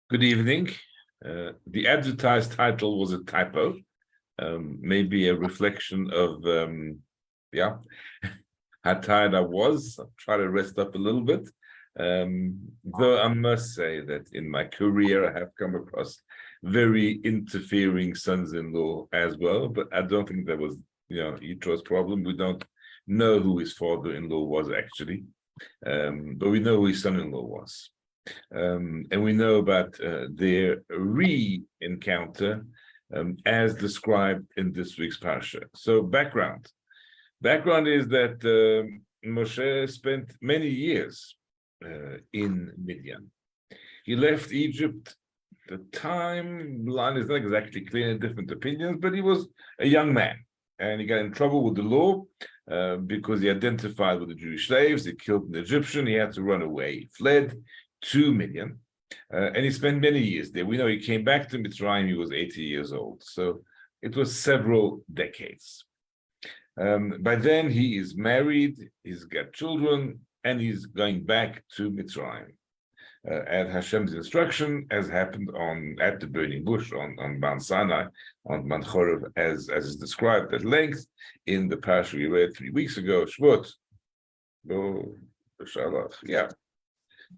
Good evening. The advertised title was a typo, maybe a reflection of, how tired I was. I'll try to rest up a little bit. Though I must say that in my career, I have come across very interfering sons-in-law as well, but I don't think that was, Jetro's problem. We don't know who his father-in-law was actually, but we know who his son-in-law was. And we know about their re-encounter as described in this week's parsha. So background is that Moshe spent many years in Midian. He left Egypt. The timeline is not exactly clear in different opinions, but he was a young man and he got in trouble with the law because he identified with the Jewish slaves. He killed an Egyptian. He had to run away. He fled to Midian, and he spent many years there. We know he came back to Mitzrayim, he was 80 years old. So it was several decades. By then he is married, he's got children, and he's going back to Mitzrayim. At Hashem's instruction, as happened at the burning bush on Mount Sinai, on Mount Chorev, as is described at length in the parsha we read 3 weeks ago, Shvot.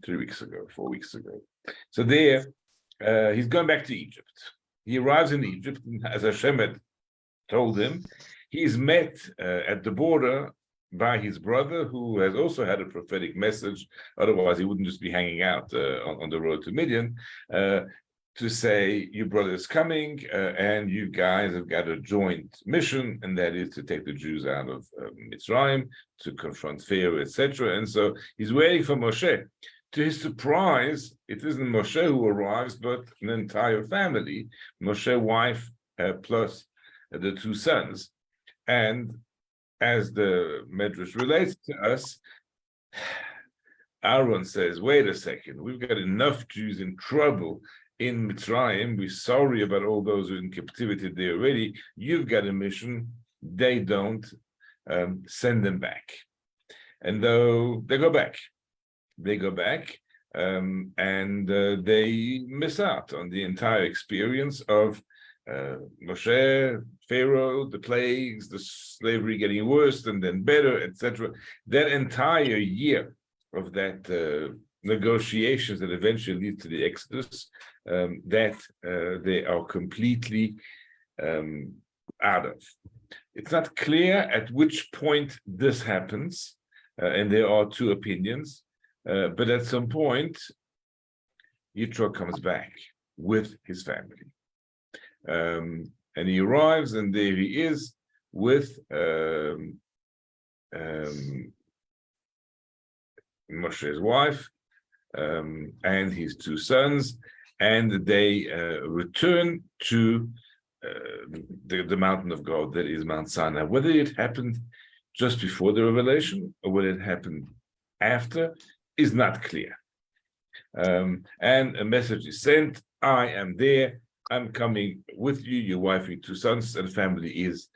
3 weeks ago, 4 weeks ago. So there, he's going back to Egypt. He arrives in Egypt, and as Hashem had told him, he's met at the border by his brother, who has also had a prophetic message. Otherwise, he wouldn't just be hanging out on the road to Midian, to say, your brother is coming, and you guys have got a joint mission, and that is to take the Jews out of Mitzrayim, to confront Pharaoh, etc. And so he's waiting for Moshe. To his surprise, it isn't Moshe who arrives, but an entire family, Moshe's wife plus the 2 sons. And as the Medrash relates to us, Aaron says, wait a second, we've got enough Jews in trouble in Mitzrayim. We're sorry about all those who are in captivity there already. You've got a mission. They don't. Send them back. And though they go back, and they miss out on the entire experience of Moshe, Pharaoh, the plagues, the slavery getting worse and then better, etc. That entire year of that negotiations that eventually lead to the Exodus, that they are completely out of. It's not clear at which point this happens, and there are 2 opinions. But at some point, Jethro comes back with his family. And he arrives, and there he is with Moshe's wife and his 2 sons, and they return to the mountain of God, that is Mount Sinai. Whether it happened just before the revelation or whether it happened after is not clear. And a message is sent, I am there, I'm coming with you, your wife, your 2 sons, and family is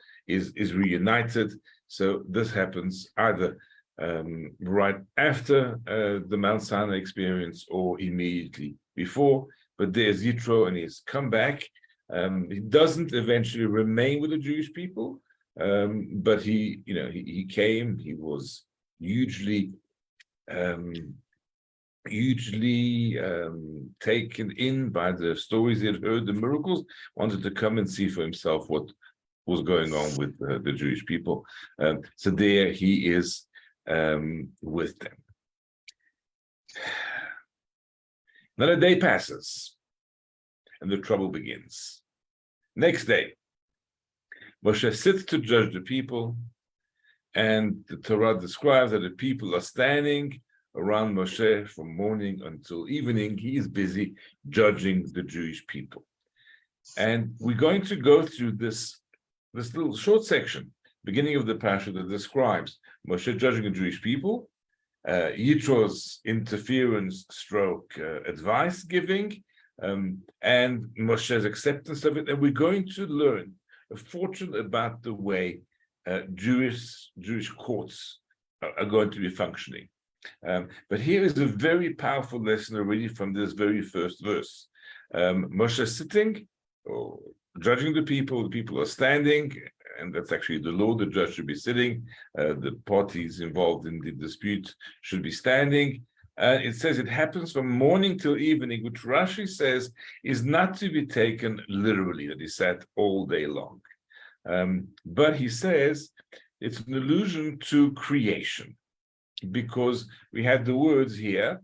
reunited. So this happens either right after the Mount Sinai experience or immediately before. But there's Jethro, and he's come back. He doesn't eventually remain with the Jewish people, but he came. He was hugely taken in by the stories he had heard, the miracles, wanted to come and see for himself what was going on with the Jewish people. So there he is with them. Another day passes, and the trouble begins. Next day, Moshe sits to judge the people, and the Torah describes that the people are standing around Moshe from morning until evening. He is busy judging the Jewish people. And we're going to go through this little short section, beginning of the parsha, that describes Moshe judging the Jewish people, Yitro's interference stroke advice giving, and Moshe's acceptance of it. And we're going to learn a fortune about the way Jewish courts are going to be functioning. But here is a very powerful lesson already from this very first verse. Moshe is sitting, or judging the people are standing, and that's actually the law. The judge should be sitting, the parties involved in the dispute should be standing. It says it happens from morning till evening, which Rashi says is not to be taken literally, that he sat all day long. But he says it's an allusion to creation, because we have the words here,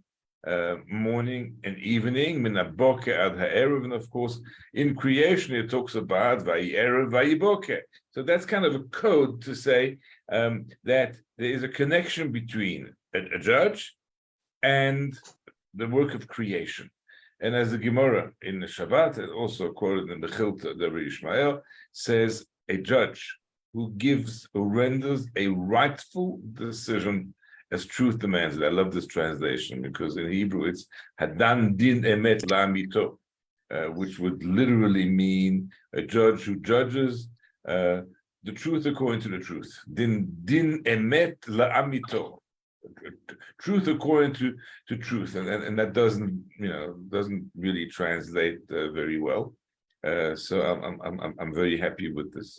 morning and evening, min haboker ad ha'erev, and of course, in creation it talks about vayi erev, vayi boker. So that's kind of a code to say that there is a connection between a judge and the work of creation. And as the Gemara in the Shabbat, and also quoted in the Chilta, the Ishmael, says a judge who renders a rightful decision as truth demands it. I love this translation because in Hebrew it's Hadan din emet la'amito, which would literally mean a judge who judges the truth according to the truth. Din emet la'amito, truth according to truth, and that doesn't really translate very well. So I'm very happy with this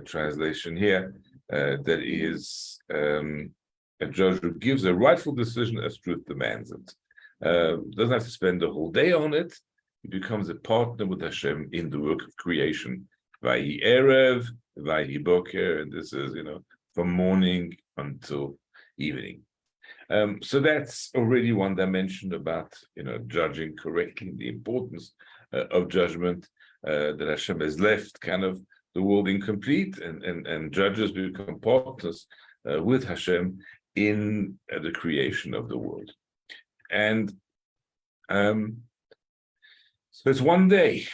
translation here. That is a judge who gives a rightful decision as truth demands it. Doesn't have to spend the whole day on it. He becomes a partner with Hashem in the work of creation. Vayi erev, vayi boker, and this is from morning until evening. So that's already one dimension about judging correctly, the importance of judgment, that Hashem has left kind of the world incomplete, and judges become partners with Hashem in the creation of the world. And so it's one day,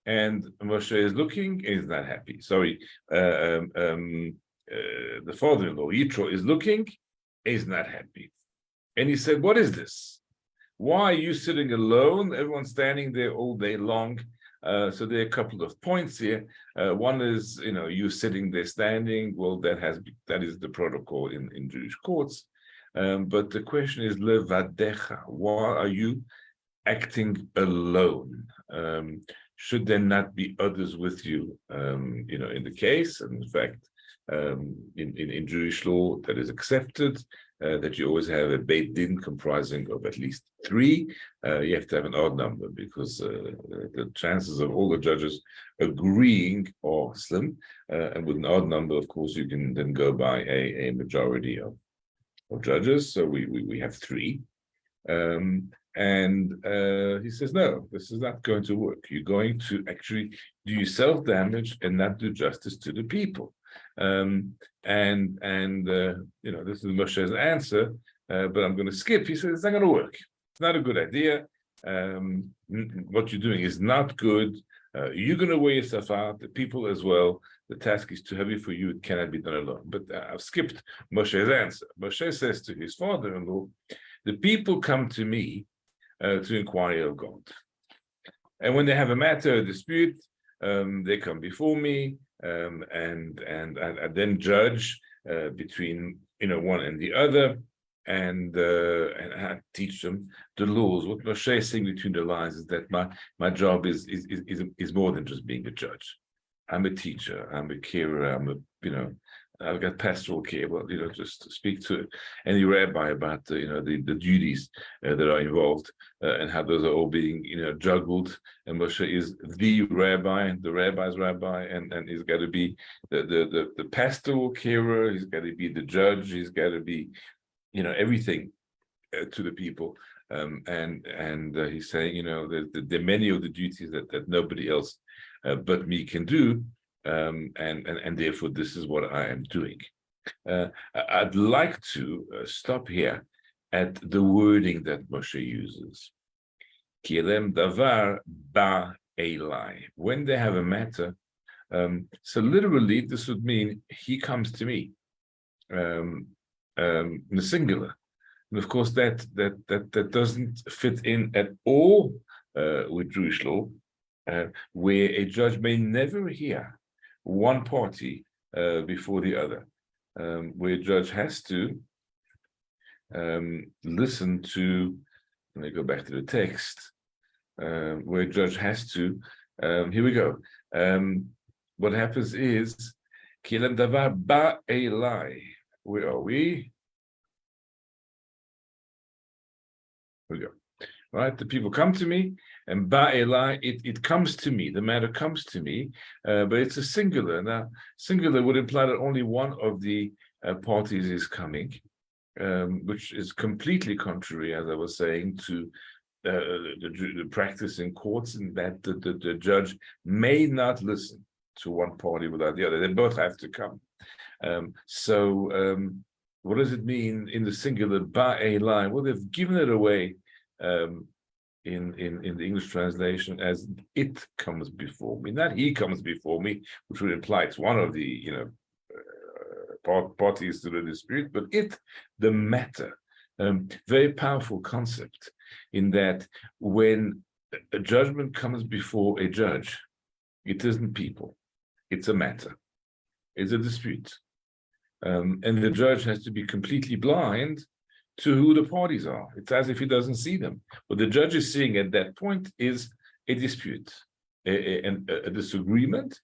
and Moshe is looking, he's not happy. Sorry, the father-in-law, Jethro, is looking, he's not happy. And he said, what is this? Why are you sitting alone? Everyone's standing there all day long. So there are a couple of points here. One is, you sitting there standing. Well, that is the protocol in Jewish courts. But the question is, levadecha, why are you acting alone? Should there not be others with you? In the case, and in fact, in Jewish law, that is accepted. That you always have a Beit Din comprising of at least 3. You have to have an odd number because the chances of all the judges agreeing are slim. And with an odd number, of course, you can then go by a majority of judges. So we have 3. And he says, no, this is not going to work. You're going to actually do yourself damage and not do justice to the people. This is Moshe's answer, but I'm going to skip. He says it's not going to work. It's not a good idea. What you're doing is not good. You're going to wear yourself out, the people as well. The task is too heavy for you. It cannot be done alone. But I've skipped Moshe's answer. Moshe says to his father-in-law, the people come to me to inquire of God. And when they have a matter, a dispute, they come before me. And I then judge between one and the other, and I teach them the laws. What Moshe is saying between the lines is that my job is more than just being a judge. I'm a teacher. I'm a carer. I've got pastoral care. Well, just speak to any rabbi about the duties that are involved and how those are all being juggled. And Moshe is the rabbi, the rabbi's rabbi, and he's got to be the pastoral carer. He's got to be the judge. He's got to be everything to the people. And he's saying there are many of the duties that nobody else but me can do. And therefore, this is what I am doing. I'd like to stop here at the wording that Moshe uses. Kirem davar ba elai. When they have a matter, so literally this would mean he comes to me, in the singular. And of course, that doesn't fit in at all with Jewish law, where a judge may never hear one party before the other, where a judge has to listen to, let me go back to the text, where a judge has to, here we go. What happens is, Kilem davar ba elai. Where are we? Here we go. Right, the people come to me, and ba elai, it comes to me. The matter comes to me, but it's a singular. Now, singular would imply that only one of the parties is coming, which is completely contrary, as I was saying, to the practice in courts, in that the judge may not listen to one party without the other. They both have to come. What does it mean in the singular ba elai? Well, they've given it away. In the English translation as it comes before me, not he comes before me, which would imply it's one of the parties to the dispute, but it, the matter. Very powerful concept in that when a judgment comes before a judge, it isn't people, it's a matter, it's a dispute, and the judge has to be completely blind to who the parties are. It's as if he doesn't see them. What the judge is seeing at that point is a dispute, a disagreement,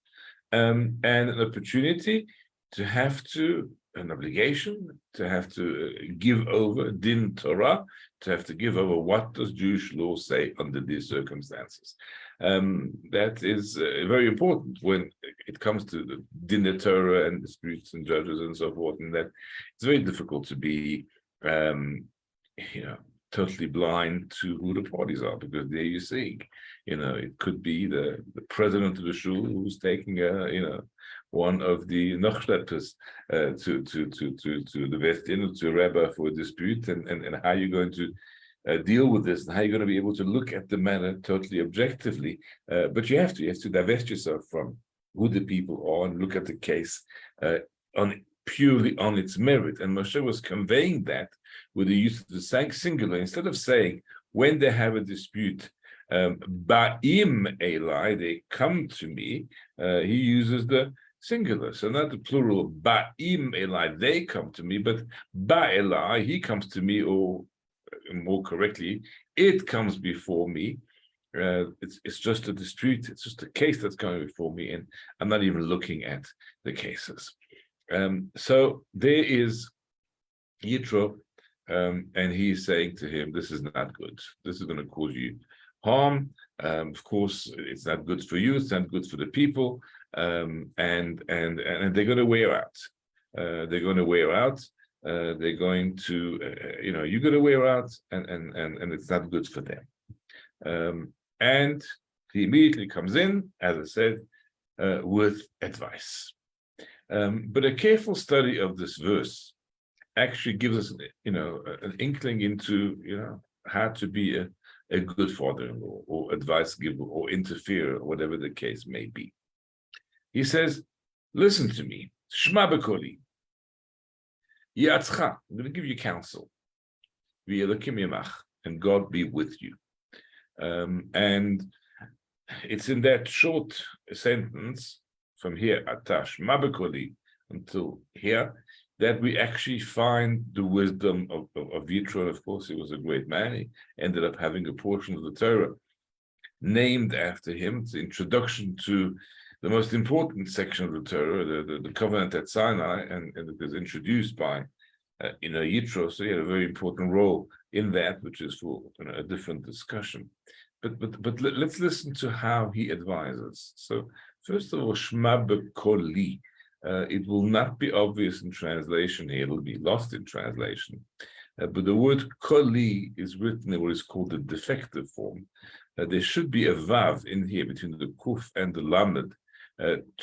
and an opportunity to have to, an obligation to have to give over din Torah, to have to give over what does Jewish law say under these circumstances. That is very important when it comes to the din Torah and disputes and judges and so forth, and that it's very difficult to be totally blind to who the parties are, because there you see, it could be the president of the shul who's taking one of the nachshleppers to the West End, to a rabbi for a dispute, and how you're going to deal with this, and how you're going to be able to look at the matter totally objectively. But you have to divest yourself from who the people are and look at the case purely on its merit. And Moshe was conveying that with the use of the singular. Instead of saying, when they have a dispute, ba'im elai, they come to me, he uses the singular. So not the plural, ba'im elai, they come to me, but ba'elai, he comes to me, or more correctly, it comes before me. It's just a dispute, it's just a case that's coming before me, and I'm not even looking at the cases. So there is Jethro, and he's saying to him, this is not good. This is going to cause you harm. Of course, it's not good for you. It's not good for the people. And they're going to wear out. They're going to wear out. They're going to, you're going to wear out, and it's not good for them. And he immediately comes in, as I said, with advice. But a careful study of this verse actually gives us, an inkling into, how to be a good father-in-law, or advice giver, or interfere, or whatever the case may be. He says, listen to me, Shma b'koli, Yatzcha, I'm going to give you counsel, and God be with you. And it's in that short sentence, from here, Atash Mabekoli, until here, that we actually find the wisdom of Jethro. Of course, he was a great man. He ended up having a portion of the Torah named after him. It's the introduction to the most important section of the Torah, the covenant at Sinai, and it was introduced by Jethro. So he had a very important role in that, which is for a different discussion. But let's listen to how he advises. So first of all, Shma b'koli. It will not be obvious in translation here. It will be lost in translation. But the word koli is written in what is called the defective form. There should be a vav in here between the kuf and the lamed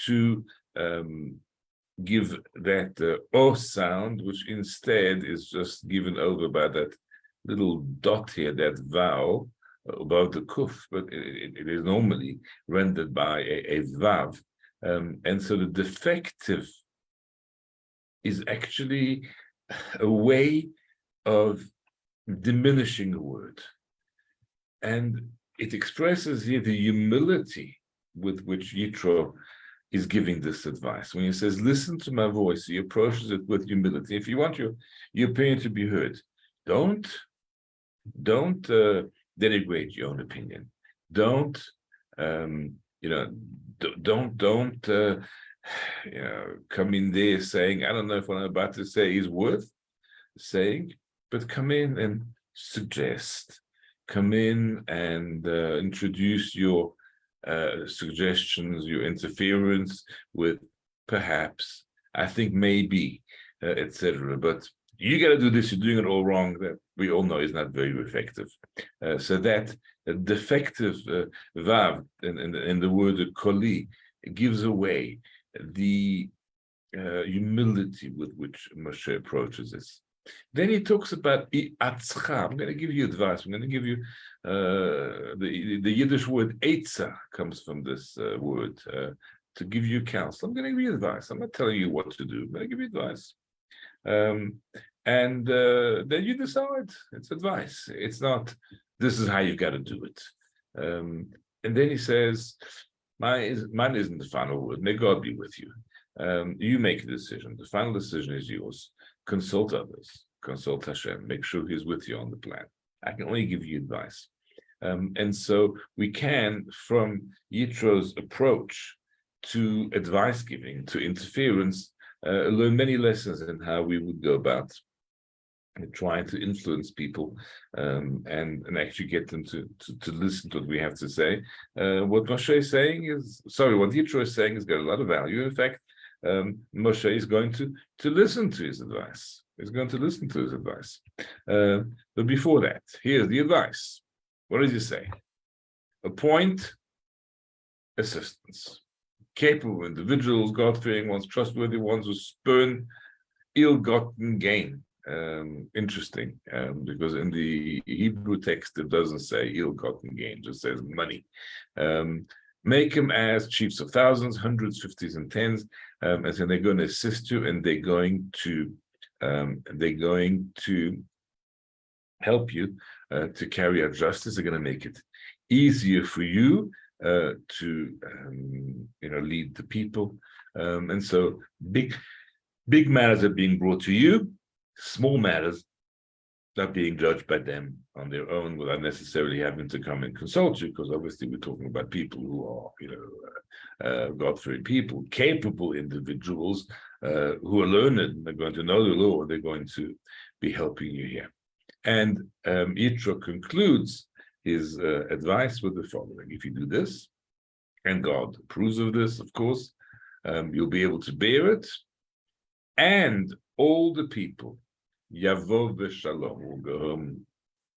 to give that o sound, which instead is just given over by that little dot here, that vowel above the kuf, but it is normally rendered by a vav. And so the defective is actually a way of diminishing a word. And it expresses here the humility with which Jethro is giving this advice. When he says, listen to my voice, he approaches it with humility. If you want your opinion to be heard, don't denigrate your own opinion. Don't you know, don't you know, come in there saying, I don't know if what I'm about to say is worth saying, but come in and suggest, come in and introduce your suggestions, your interference with perhaps, I think maybe, etc. But you got to do this, you're doing it all wrong. That we all know is not very effective. So that defective vav in the word koli gives away the humility with which Moshe approaches this. Then he talks about I'm going to give you advice. I'm going to give you the Yiddish word etza comes from this word to give you counsel. I'm going to give you advice. I'm not telling you what to do. I'm going to give you advice. And then you decide. It's advice. It's not, this is how you got to do it. And then he says, mine isn't the final word. May God be with you. You make a decision. The final decision is yours. Consult others. Consult Hashem. Make sure He's with you on the plan. I can only give you advice. And so we can, from Yetro's approach to advice giving, to interference, learn many lessons in how we would go about trying to influence people and actually get them to listen to what we have to say. What Moshe is saying is, what Yetro is saying has got a lot of value. In fact, Moshe is going to listen to his advice. He's going to listen to his advice. But before that, here's the advice. What does he say? Appoint assistants, capable individuals, God-fearing ones, trustworthy ones who spurn ill-gotten gain. Interesting, because in the Hebrew text it doesn't say ill-gotten gain, it just says money. Make them as chiefs of thousands, hundreds, fifties, and tens, and so they're going to assist you, and they're going to help you to carry out justice. They're going to make it easier for you to lead the people, and so big matters are being brought to you. Small matters are being judged by them on their own without necessarily having to come and consult you, because obviously we're talking about people who are, God-fearing people, capable individuals who are learned, they're going to know the law, they're going to be helping you here. And Yitro concludes his advice with the following: if you do this, and God approves of this, of course, you'll be able to bear it, and all the people, Yavo v'shalom, will go home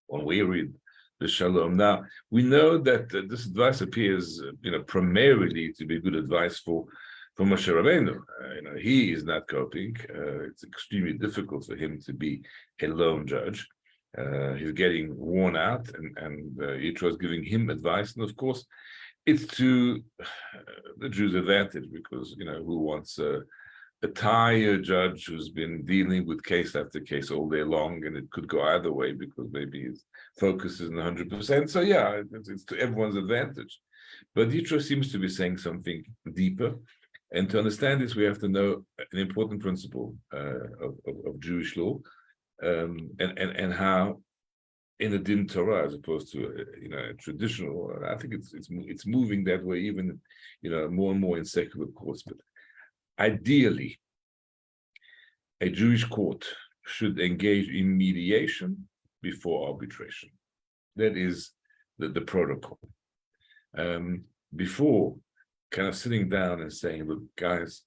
unwearied v'shalom. Now, we know that this advice appears, primarily to be good advice for Moshe Rabbeinu. He is not coping. It's extremely difficult for him to be a lone judge. He's getting worn out, and Yitro is giving him advice. And of course, it's to the Jews' advantage, because, who wants a tired judge who's been dealing with case after case all day long, and it could go either way because maybe his focus isn't 100%. So yeah, it's to everyone's advantage. But Yitro seems to be saying something deeper. And to understand this, we have to know an important principle of Jewish law, and how in the Din Torah, as opposed to a traditional, I think it's moving that way, even more and more in secular courts. But ideally, a Jewish court should engage in mediation before arbitration. That is the protocol. Before kind of sitting down and saying, look, guys,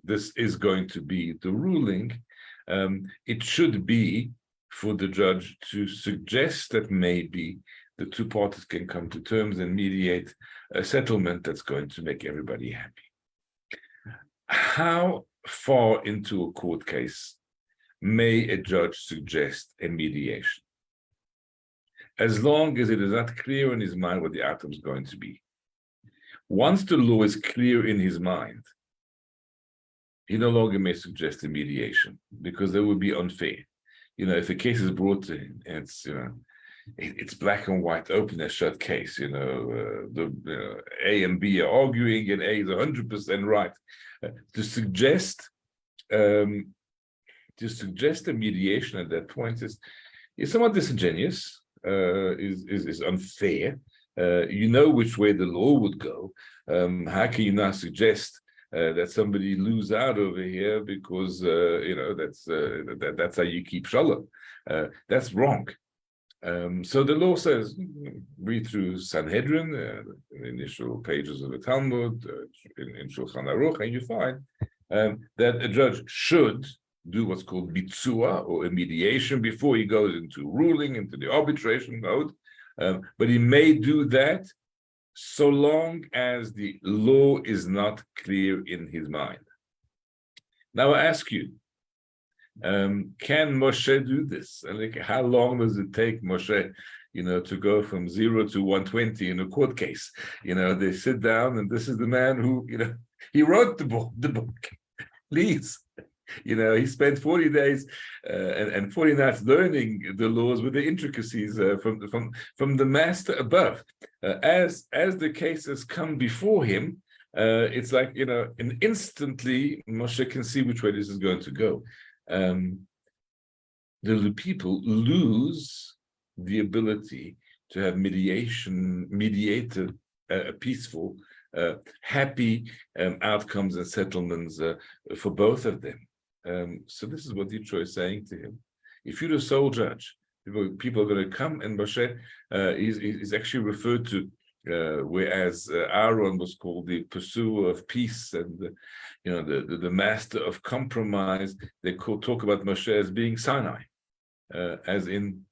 this is going to be the ruling, it should be for the judge to suggest that maybe the two parties can come to terms and mediate a settlement that's going to make everybody happy. How far into a court case may a judge suggest a mediation? As long as it is not clear in his mind what the outcome is going to be. Once the law is clear in his mind, he no longer may suggest a mediation, because that would be unfair. If a case is brought to him and it's black and white, open and shut case, A and B are arguing and A is 100% right. To suggest to suggest a mediation at that point is somewhat disingenuous, is unfair. You know which way the law would go. How can you now suggest that somebody lose out over here because that's how you keep shalom? That's wrong. So the law says, read through Sanhedrin, the initial pages of the Talmud, in Shulchan Aruch, and you find that a judge should do what's called bitzua, or a mediation, before he goes into ruling, into the arbitration mode. But he may do that so long as the law is not clear in his mind. Now I ask you, can Moshe do this? And like, how long does it take Moshe, to go from 0 to 120 in a court case? They sit down, and this is the man who, he wrote the book. Please. He spent 40 days and 40 nights learning the laws with the intricacies from the master above. As the cases come before him, it's like, and instantly Moshe can see which way this is going to go. The people lose the ability to have mediated, peaceful, happy outcomes and settlements for both of them. So this is what Jethro is saying to him. If you're the sole judge, people are going to come, and Moshe is actually referred to, whereas Aaron was called the pursuer of peace and the master of compromise. They talk about Moshe as being Sinai, as in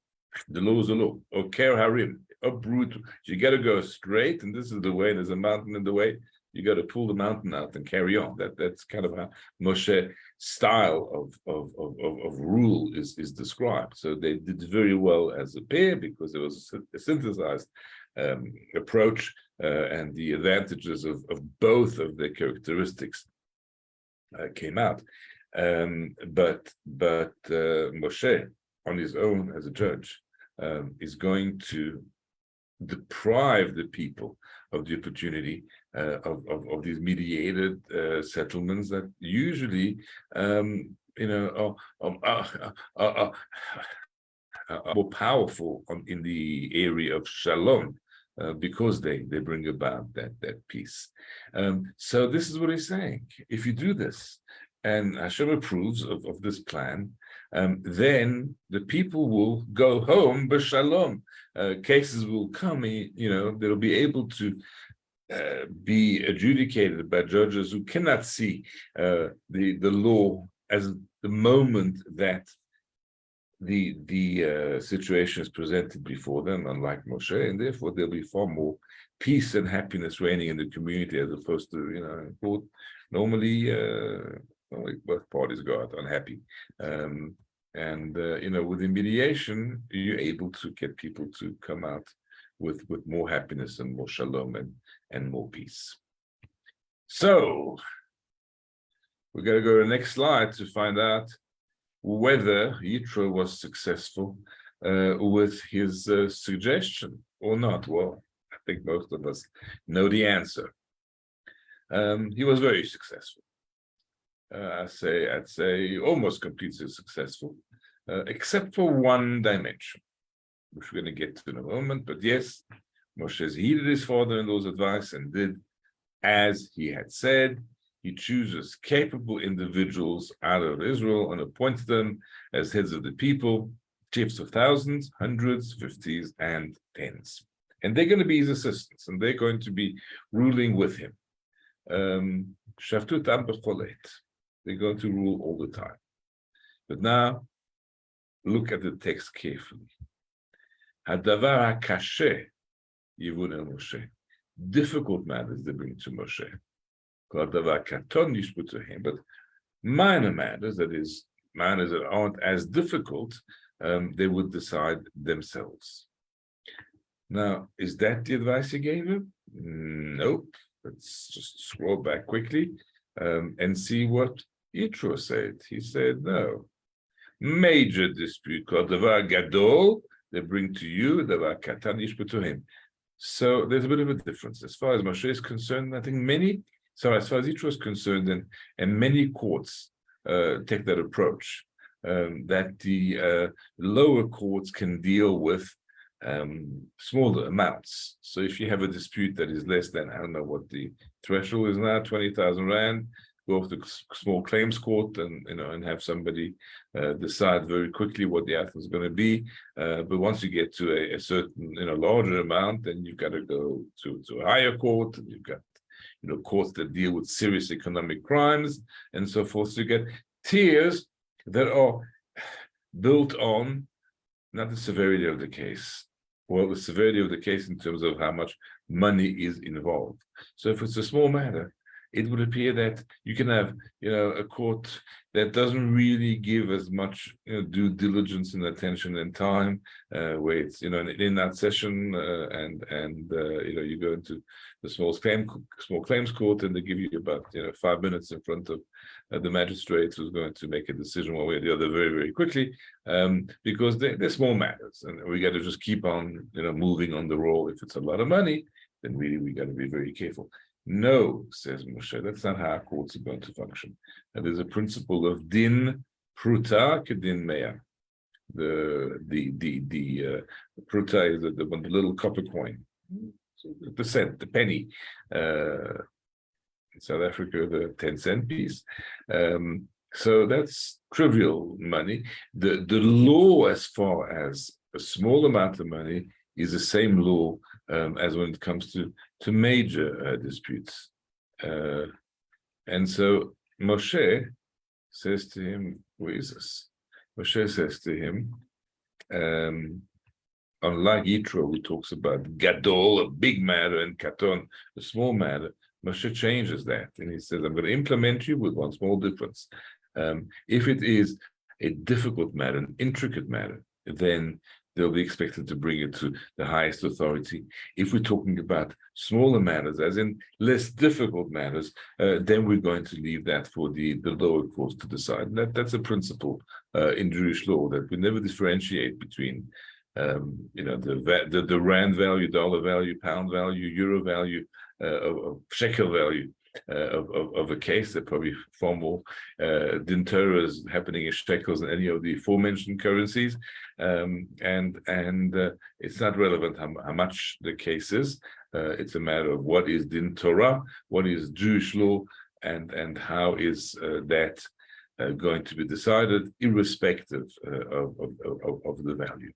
the law is the law, or Ker Harim, uproot. You got to go straight, and this is the way. There's a mountain in the way. You got to pull the mountain out and carry on. That's kind of how Moshe style of rule is described. So they did very well as a pair, because there was a synthesized approach, and the advantages of both of their characteristics came out. But Moshe, on his own as a judge, is going to deprive the people of the opportunity of these mediated settlements that usually are more powerful in the area of shalom, because they bring about that peace. So this is what he's saying. If you do this, and Hashem approves of this plan, then the people will go home b'shalom. Cases will come, they'll be able to be adjudicated by judges who cannot see the law as the moment that the situation is presented before them, unlike Moshe, and therefore there'll be far more peace and happiness reigning in the community, as opposed to, normally both parties go out unhappy. With the mediation, you're able to get people to come out with more happiness and more shalom and more peace. So we're going to go to the next slide to find out whether Jethro was successful with his suggestion or not. Well, I think most of us know the answer. He was very successful. I'd say almost completely successful, except for one dimension, which we're going to get to in a moment. But yes, Moshe heeded his father-in-law's advice and did as he had said. He chooses capable individuals out of Israel and appoints them as heads of the people, chiefs of thousands, hundreds, fifties, and tens. And they're going to be his assistants, and they're going to be ruling with him. They're going to rule all the time. But now, look at the text carefully. Hadavar hakashe yivun el Moshe. Difficult matters they bring to Moshe. But minor matters, that is, matters that aren't as difficult, they would decide themselves. Now, is that the advice he gave him? Nope. Let's just scroll back quickly and see what Jethro said. He said, no. Major dispute called Davar Gadol, they bring to you, Davar Katan Yishbu to him. So there's a bit of a difference. As far as Moshe is concerned, I think as far as Jethro is concerned, and many courts take that approach. that the lower courts can deal with smaller amounts. So if you have a dispute that is less than, I don't know what the threshold is now, 20,000 Rand, go to the small claims court and and have somebody decide very quickly what the outcome is going to be. But once you get to a certain larger amount, then you've got to go to a higher court, and you've got courts that deal with serious economic crimes and so forth. So you get tiers that are built on not the severity of the case, well, the severity of the case in terms of how much money is involved. So if it's a small matter, it would appear that you can have, a court that doesn't really give as much due diligence and attention and time, where it's in that session, and you go into the small claims court, and they give you about 5 minutes in front of the magistrate who's going to make a decision one way or the other very, very quickly, because they're small matters, and we got to just keep on moving on the roll. If it's a lot of money, then really we got to be very careful. No, says Moshe, that's not how courts are going to function. And there's a principle of din pruta kedin mea. The pruta is the little copper coin, so the cent, the penny. In South Africa, the 10-cent piece. So that's trivial money. The law, as far as a small amount of money, is the same law as when it comes to major disputes. And so Moshe says to him, where is this? Moshe says to him, unlike Jethro, who talks about gadol, a big matter, and katon, a small matter, Moshe changes that, and he says, I'm going to implement you with one small difference. If it is a difficult matter, an intricate matter, then they'll be expected to bring it to the highest authority. If we're talking about smaller matters, as in less difficult matters, then we're going to leave that for the lower courts to decide. That's a principle in Jewish law, that we never differentiate between the rand value, dollar value, pound value, euro value, of shekel value of a case. That probably far more din Torah is happening in shekels than any of the aforementioned currencies, and it's not relevant how much the case is. It's a matter of what is din Torah, what is Jewish law, and how is that going to be decided, irrespective of the value.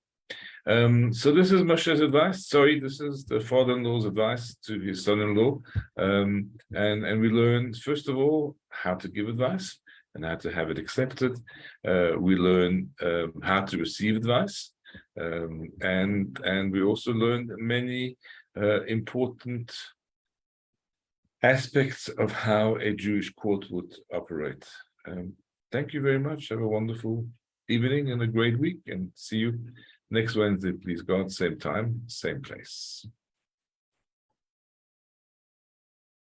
So this is Moshe's advice. Sorry, this is the father-in-law's advice to his son-in-law, and we learn, first of all, how to give advice and how to have it accepted. We learn how to receive advice, and we also learn many important aspects of how a Jewish court would operate. Thank you very much. Have a wonderful evening and a great week, and see you next Wednesday, please God, same time, same place.